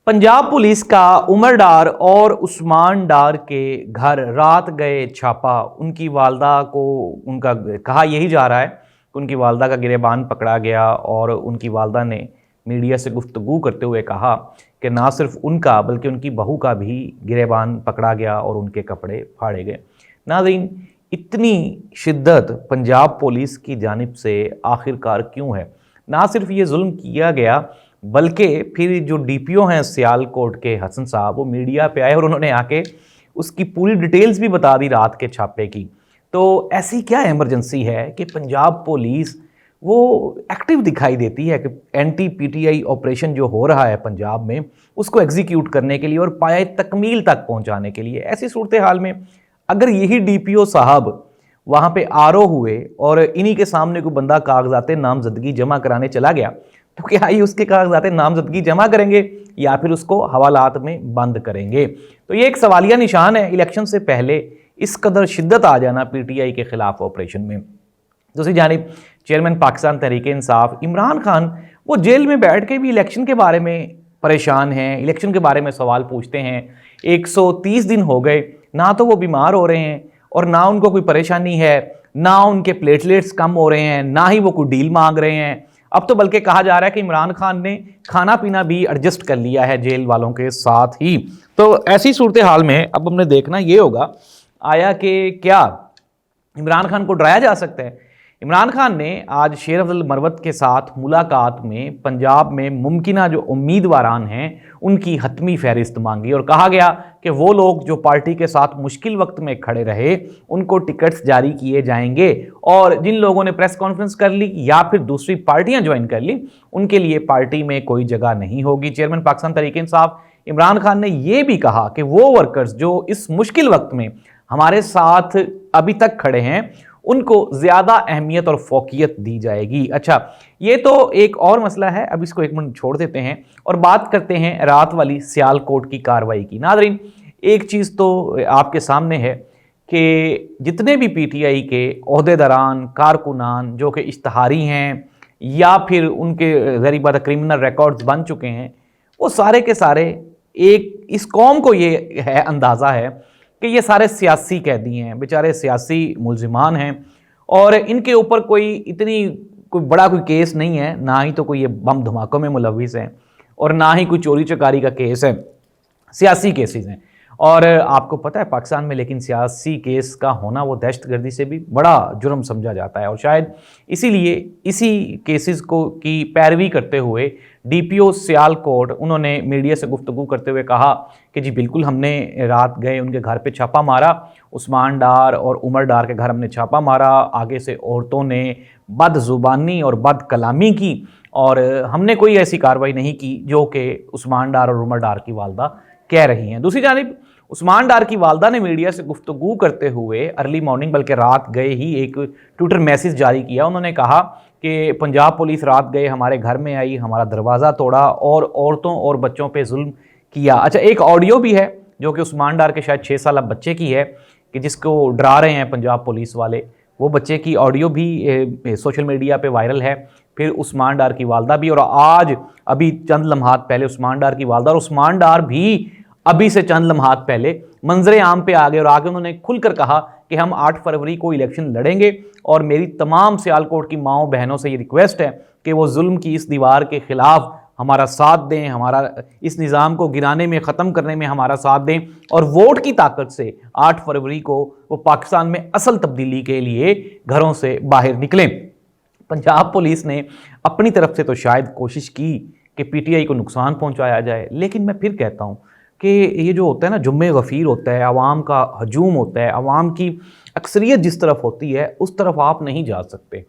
Punjab police का उमर डार और उस्मान डार के घर रात गए छापा। उनकी वालदा को उनका कहा यही जा रहा है कि उनकी वालदा का गिरेबान पकड़ा गया और उनकी वालदा ने मीडिया से गुफ्तगू करते हुए कहा कि ना सिर्फ उनका बल्कि उनकी बहू का भी गिरेबान पकड़ा गया और उनके कपड़े फाड़े गए। नाज़रीन, इतनी शिद्दत पंजाब पुलिस की जानिब से आखिरकार क्यों है? ना सिर्फ ये जुल्म किया गया बल्कि फिर जो डीपीओ हैं सियालकोट के हसन साहब, वो मीडिया पे आए और उन्होंने आके उसकी पूरी डिटेल्स भी बता दी रात के छापे की। तो ऐसी क्या इमरजेंसी है कि पंजाब पुलिस वो एक्टिव दिखाई देती है कि एंटी पीटीआई ऑपरेशन जो हो रहा है पंजाब में उसको एग्जीक्यूट करने के लिए और पाए तकमील तक पहुंचाने के लिए। ऐसी सूरत हाल में अगर यही डीपीओ साहब वहाँ पे आरओ हुए और इन्हीं के सामने कोई बंदा कागजाते नामजदगी जमा कराने चला गया, तो क्या ये उसके कागजाते नामजदगी जमा करेंगे या फिर उसको हवालात में बंद करेंगे? तो ये एक सवालिया निशान है इलेक्शन से पहले इस कदर शिद्दत आ जाना पीटीआई के खिलाफ ऑपरेशन में। दूसरी जानिब चेयरमैन पाकिस्तान तहरीक इंसाफ इमरान खान वो जेल में बैठ के भी इलेक्शन के बारे में परेशान हैं, इलेक्शन के बारे में सवाल पूछते हैं। 130 दिन हो गए, ना तो वो बीमार हो रहे हैं और ना उनको कोई परेशानी है, ना उनके प्लेटलेट्स कम हो रहे हैं, ना ही वो कोई डील मांग रहे हैं। अब तो बल्कि कहा जा रहा है कि इमरान खान ने खाना पीना भी एडजस्ट कर लिया है जेल वालों के साथ ही। तो ऐसी सूरत हाल में अब हमने देखना ये होगा आया कि क्या इमरान खान को डराया जा सकता है। इमरान खान ने आज शेर अफजल मरवत के साथ मुलाकात में पंजाब में मुमकिना जो उम्मीदवारान हैं उनकी हतमी फहरिस्त मांगी और कहा गया कि वो लोग जो पार्टी के साथ मुश्किल वक्त में खड़े रहे उनको टिकट्स जारी किए जाएंगे और जिन लोगों ने प्रेस कॉन्फ्रेंस कर ली या फिर दूसरी पार्टियां ज्वाइन कर ली उनके लिए पार्टी में कोई जगह नहीं होगी। चेयरमैन पाकिस्तान तहरीक इंसाफ इमरान खान ने यह भी कहा कि वो वर्कर्स जो इस मुश्किल वक्त में हमारे साथ अभी तक खड़े हैं उनको ज्यादा अहमियत और फोकियत दी जाएगी। अच्छा, ये तो एक और मसला है, अब इसको एक मिनट छोड़ देते हैं और बात करते हैं रात वाली सियालकोट की कार्रवाई की। नाज़रीन, एक चीज़ तो आपके सामने है कि जितने भी पीटीआई के ओहदेदारान कारकुनान जो कि इश्तहारी हैं या फिर उनके ज़रिए बात क्रिमिनल रिकॉर्ड्स बन चुके हैं, वो सारे के सारे एक इस कौम को ये है अंदाज़ा है कि ये सारे सियासी कैदी हैं, बेचारे सियासी मुलजिमान हैं और इनके ऊपर कोई बड़ा कोई केस नहीं है, ना ही तो कोई ये बम धमाकों में मुलविस हैं और ना ही कोई चोरी चकारी का केस है, सियासी केसेस हैं। और आपको पता है पाकिस्तान में लेकिन सियासी केस का होना वो दहशतगर्दी से भी बड़ा जुर्म समझा जाता है और शायद इसीलिए इसी केसेस को की पैरवी करते हुए डीपीओ सियालकोट उन्होंने मीडिया से गुफ्तगू करते हुए कहा कि जी बिल्कुल हमने रात गए उनके घर पे छापा मारा, उस्मान डार और उमर डार के घर हमने छापा मारा, आगे से औरतों ने बदजुबानी और बद कलामी की और हमने कोई ऐसी कार्रवाई नहीं की जो कि उस्मान डार और उमर डार की वालदा कह रही हैं। दूसरी जानिब उस्मान डार की वालदा ने मीडिया से गुफ्तगू करते हुए अर्ली मॉर्निंग बल्कि रात गए ही एक ट्विटर मैसेज जारी किया। उन्होंने कहा कि पंजाब पुलिस रात गए हमारे घर में आई, हमारा दरवाज़ा तोड़ा और औरतों और बच्चों पे जुल्म किया। अच्छा, एक ऑडियो भी है जो कि उस्मान डार के शायद 6 साल बच्चे की है कि जिसको डरा रहे हैं पंजाब पुलिस वाले। वो बच्चे की ऑडियो भी सोशल मीडिया पे वायरल है, फिर उस्मान डार की वालदा भी, और आज अभी चंद लम्हात पहले उस्मान डार की वालदा और उस्मान डार भी अभी से चंद लम्हात पहले मंजरे आम पे आ गए और आगे उन्होंने खुलकर कहा कि हम 8 फरवरी को इलेक्शन लड़ेंगे और मेरी तमाम सियालकोट की माओ बहनों से ये रिक्वेस्ट है कि वो जुल्म की इस दीवार के खिलाफ हमारा साथ दें, हमारा इस निज़ाम को गिराने में ख़त्म करने में हमारा साथ दें और वोट की ताकत से 8 फरवरी को वो पाकिस्तान में असल तब्दीली के लिए घरों से बाहर निकलें। पंजाब पुलिस ने अपनी तरफ से तो शायद कोशिश की कि पीटीआई को नुकसान पहुंचाया जाए, लेकिन मैं फिर कहता हूं कि ये जो होता है ना जुम्मे गफ़ीर होता है, आवाम का हजूम होता है, आवाम की अक्सरियत जिस तरफ होती है उस तरफ आप नहीं जा सकते।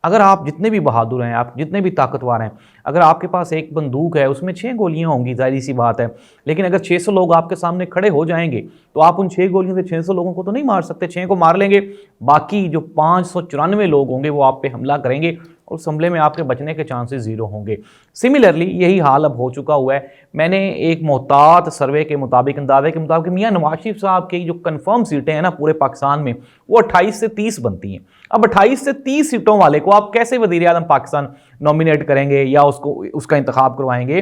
अगर आप जितने भी बहादुर हैं, आप जितने भी ताकतवर हैं, अगर आपके पास एक बंदूक है उसमें 6 गोलियां होंगी, जाहिर सी बात है, लेकिन अगर 600 लोग आपके सामने खड़े हो जाएंगे तो आप उन 6 गोलियों से 600 लोगों को तो नहीं मार सकते। 6 को मार लेंगे, बाकी जो 594 लोग होंगे वो आप पे हमला करेंगे और उस हमले में आपके बचने के चांसेस ज़ीरो होंगे। सिमिलरली यही हाल अब हो चुका हुआ है। मैंने एक मोहतात सर्वे के मुताबिक, अंदाजे के मुताबिक मियाँ नवाज शरीफ साहब की जो कन्फर्म सीटें हैं ना पूरे पाकिस्तान में वो 28 से 30 बनती हैं। अब 28 से 30 सीटों वाले को आप कैसे वज़ीर आज़म पाकिस्तान नॉमिनेट करेंगे या उसका इंतखाब करवाएंगे?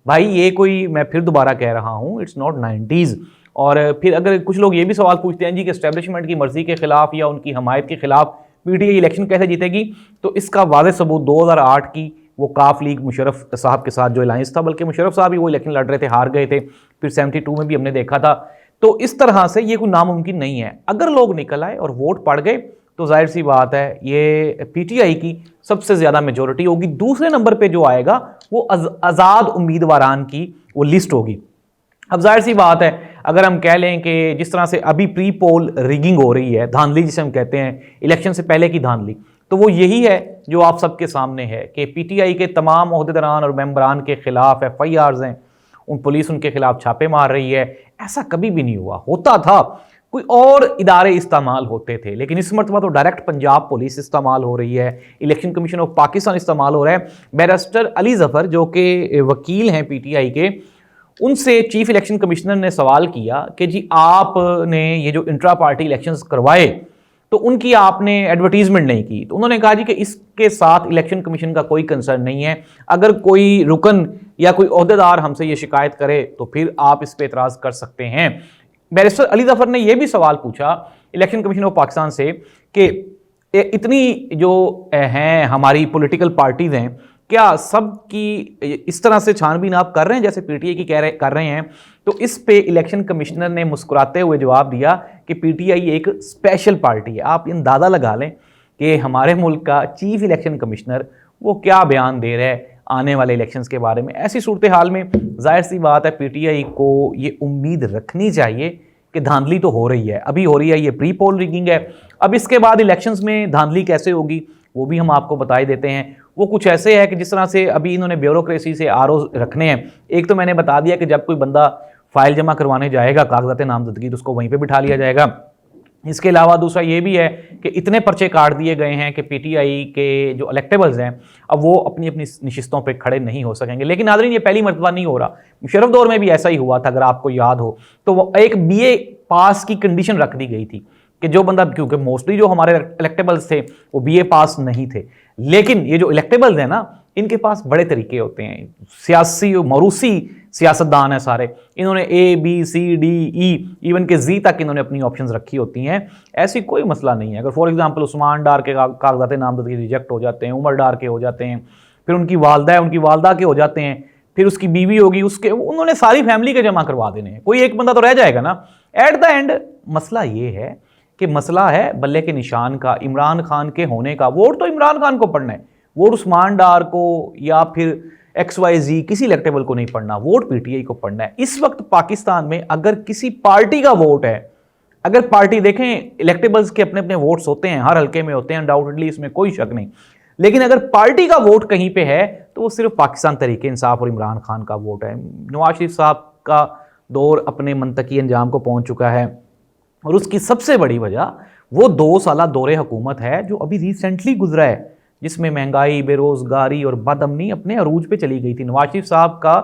भाई ये कोई, मैं फिर दोबारा कह रहा हूँ, इट्स नॉट 90s। और फिर अगर कुछ लोग ये भी सवाल पूछते हैं जी कि एस्टेब्लिशमेंट की मर्जी के खिलाफ या उनकी हमायत के खिलाफ पीटीआई इलेक्शन कैसे जीतेगी, तो इसका वाज़ेह सबूत 2008 की वो काफ लीग मुशर्रफ साहब के साथ जो अलायंस था, बल्कि मुशर्रफ साहब ही वो इलेक्शन लड़ रहे थे, हार गए थे, फिर 72 में भी हमने देखा था। तो इस तरह से ये कोई नामुमकिन नहीं है। अगर लोग निकल आए और वोट पड़ गए तो जाहिर सी बात है ये पीटीआई की सबसे ज़्यादा मेजोरिटी होगी। दूसरे नंबर पे जो आएगा वो आज़ाद उम्मीदवारान की वो लिस्ट होगी। अब जाहिर सी बात है, अगर हम कह लें कि जिस तरह से अभी प्री पोल रिगिंग हो रही है, धांधली जिसे हम कहते हैं, इलेक्शन से पहले की धांधली, तो वो यही है जो आप सबके सामने है कि पीटीआई के तमाम ओहदेदारान और मेंबरान के खिलाफ एफआईआर्स हैं, पुलिस उनके खिलाफ छापे मार रही है। ऐसा कभी भी नहीं हुआ। होता था कोई और इदारे इस्तेमाल होते थे, लेकिन इस मरतबा तो डायरेक्ट पंजाब पुलिस इस्तेमाल हो रही है, इलेक्शन कमीशन ऑफ पाकिस्तान इस्तेमाल हो रहा है। बैरिस्टर अली जफर जो कि वकील हैं पीटीआई के, उनसे चीफ इलेक्शन कमिश्नर ने सवाल किया कि जी आपने ये जो इंट्रा पार्टी इलेक्शंस करवाए तो उनकी आपने एडवर्टीजमेंट नहीं की। तो उन्होंने कहा जी कि इसके साथ इलेक्शन कमीशन का कोई कंसर्न नहीं है, अगर कोई रुकन या कोई ओहदेदार हमसे ये शिकायत करे तो फिर आप इस पर एतराज़ कर सकते हैं। बैरिस्टर अली जफर ने यह भी सवाल पूछा इलेक्शन कमीशन ऑफ पाकिस्तान से कि इतनी जो हैं हमारी पॉलिटिकल पार्टीज हैं, क्या सब की इस तरह से छानबीन आप कर रहे हैं जैसे पीटीआई की कर रहे हैं? तो इस पे इलेक्शन कमिश्नर ने मुस्कुराते हुए जवाब दिया कि पीटीआई एक स्पेशल पार्टी है। आप अंदाज़ा लगा लें कि हमारे मुल्क का चीफ इलेक्शन कमिश्नर वो क्या बयान दे रहा है आने वाले इलेक्शंस के बारे में। ऐसी सूरत हाल में जाहिर सी बात है पीटीआई को ये उम्मीद रखनी चाहिए कि धांधली तो हो रही है, अभी हो रही है, ये प्री पोल रिगिंग है। अब इसके बाद इलेक्शंस में धांधली कैसे होगी वो भी हम आपको बता ही देते हैं। वो कुछ ऐसे है कि जिस तरह से अभी इन्होंने ब्यूरोक्रेसी से आरओ रखने हैं। एक तो मैंने बता दिया कि जब कोई बंदा फाइल जमा करवाने जाएगा कागजात नामजदगी, तो उसको वहीं पे बिठा लिया जाएगा। इसके अलावा दूसरा ये भी है कि इतने पर्चे काट दिए गए हैं कि पीटीआई के जो इलेक्टेबल्स हैं अब वो अपनी अपनी नशिस्तों पे खड़े नहीं हो सकेंगे। लेकिन नाज़रीन ये पहली मरतबा नहीं हो रहा, मुशर्रफ दौर में भी ऐसा ही हुआ था, अगर आपको याद हो तो वो एक बीए पास की कंडीशन रख दी गई थी कि जो बंदा, क्योंकि मोस्टली जो हमारे इलेक्टेबल्स थे वो बीए पास नहीं थे, लेकिन ये जो इलेक्टेबल्स हैं ना इनके पास बड़े तरीके होते हैं, सियासी मरूसी सियासतदान है सारे, इन्होंने A B C D E even K G तक इन्होंने अपनी ऑप्शंस रखी होती हैं। ऐसी कोई मसला नहीं है। अगर फॉर एग्जांपल उस्मान डार के कागजात नामजदगी रिजेक्ट हो जाते हैं, उमर डार के हो जाते हैं, फिर उनकी वालदा के हो जाते हैं, फिर उसकी बीवी होगी उसके, उन्होंने सारी फैमिली के जमा करवा देने हैं, कोई एक बंदा तो रह जाएगा ना। एट द एंड मसला ये है कि मसला है बल्ले के निशान का, इमरान खान के होने का। वोट तो इमरान खान को पड़ना है, वोट उस्मान डार को या फिर XYZ किसी इलेक्टेबल को नहीं पड़ना, वोट पीटीआई को पड़ना है। इस वक्त पाकिस्तान में अगर किसी पार्टी का वोट है, अगर पार्टी, देखें इलेक्टेबल्स के अपने अपने वोट्स होते हैं, हर हल्के में होते हैं अनडाउटेडली, इसमें कोई शक नहीं, लेकिन अगर पार्टी का वोट कहीं पे है तो वो सिर्फ पाकिस्तान तहरीक इंसाफ और इमरान खान का वोट है। नवाज शरीफ साहब का दौर अपने मंतकी अंजाम को पहुंच चुका है और उसकी सबसे बड़ी वजह वो 2 साल दौरे हुकूमत है जो अभी रिसेंटली गुजरा है, जिसमें महंगाई, बेरोजगारी और बदअमनी अपने अरूज पे चली गई थी। नवाज शरीफ साहब का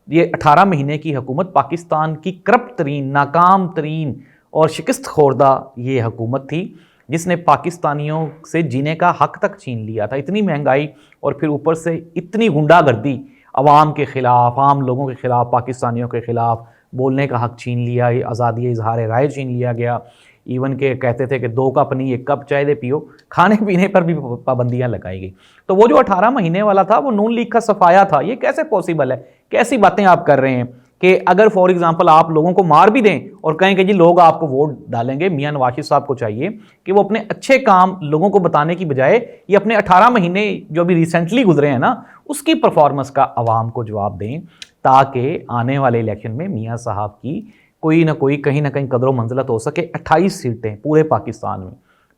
ये 18 महीने की हुकूमत पाकिस्तान की करप्ट तरीन, नाकाम तरीन और शिकस्त खोरदा ये हुकूमत थी जिसने पाकिस्तानियों से जीने का हक तक छीन लिया था। इतनी महंगाई और फिर ऊपर से इतनी गुंडागर्दी, अवाम के खिलाफ, आम लोगों के खिलाफ, पाकिस्तानियों के खिलाफ बोलने का हक छीन लिया, आज़ादी इजहार राय छीन लिया गया। इवन के कहते थे कि 2 कप नहीं 1 कप चाय दे पियो, खाने पीने पर भी पाबंदियां लगाई गई। तो वो जो 18 महीने वाला था वो नून लीग का सफाया था। ये कैसे पॉसिबल है? कैसी बातें आप कर रहे हैं कि अगर फॉर एग्जांपल आप लोगों को मार भी दें और कहें कि जी लोग आपको वोट डालेंगे। मियां नवाज शरीफ साहब को चाहिए कि वो अपने अच्छे काम लोगों को बताने की बजाय ये अपने 18 महीने जो अभी रिसेंटली गुजरे हैं ना उसकी परफॉर्मेंस का अवाम को जवाब दें, ताकि आने वाले इलेक्शन में मियां साहब की कोई ना कोई कहीं ना कहीं कदरों मंजिलत हो सके। 28 सीटें पूरे पाकिस्तान में,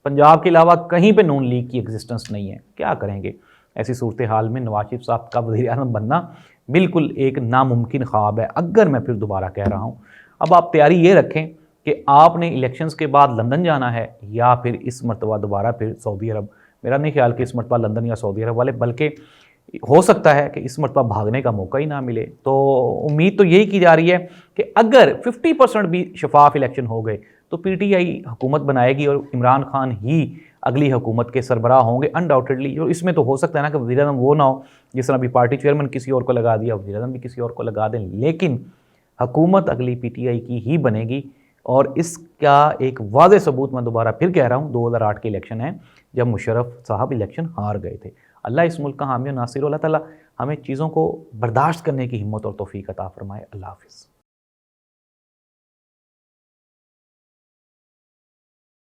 पंजाब के अलावा कहीं पे नून लीग की एग्जिस्टेंस नहीं है। क्या करेंगे ऐसी सूरत हाल में? नवाज शरीफ साहब का वज़ीर आज़म बनना बिल्कुल एक नामुमकिन ख्वाब है। अगर मैं फिर दोबारा कह रहा हूँ, अब आप तैयारी ये रखें कि आपने इलेक्शंस के बाद लंदन जाना है या फिर इस मरतबा दोबारा फिर सऊदी अरब। मेरा नहीं ख्याल कि इस मरतबा लंदन या सऊदी अरब वाले, बल्कि हो सकता है कि इस मरतबा भागने का मौका ही ना मिले। तो उम्मीद तो यही की जा रही है कि अगर 50% भी शफाफ इलेक्शन हो गए तो पीटीआई हुकूमत बनाएगी और इमरान खान ही अगली हुकूमत के सरबराह होंगे अनडाउटेडली। और इसमें तो हो सकता है ना कि वज़ीर आज़म वो ना हो, जिस तरह अभी पार्टी चेयरमैन किसी और को लगा दिया, वज़ीर आज़म भी किसी और को लगा दें, लेकिन हुकूमत अगली पीटीआई की ही बनेगी। और इसका एक वाज़ेह सबूत मैं दोबारा फिर कह रहा हूँ, 2008 के इलेक्शन है जब मुशर्रफ साहब इलेक्शन हार गए थे। अल्लाह इस मुल्क का हामी और नासिर, अल्लाह ताला हमें चीज़ों को बर्दाश्त करने की हिम्मत और तौफीक अता फरमाए। अल्लाह हाफ़िज़।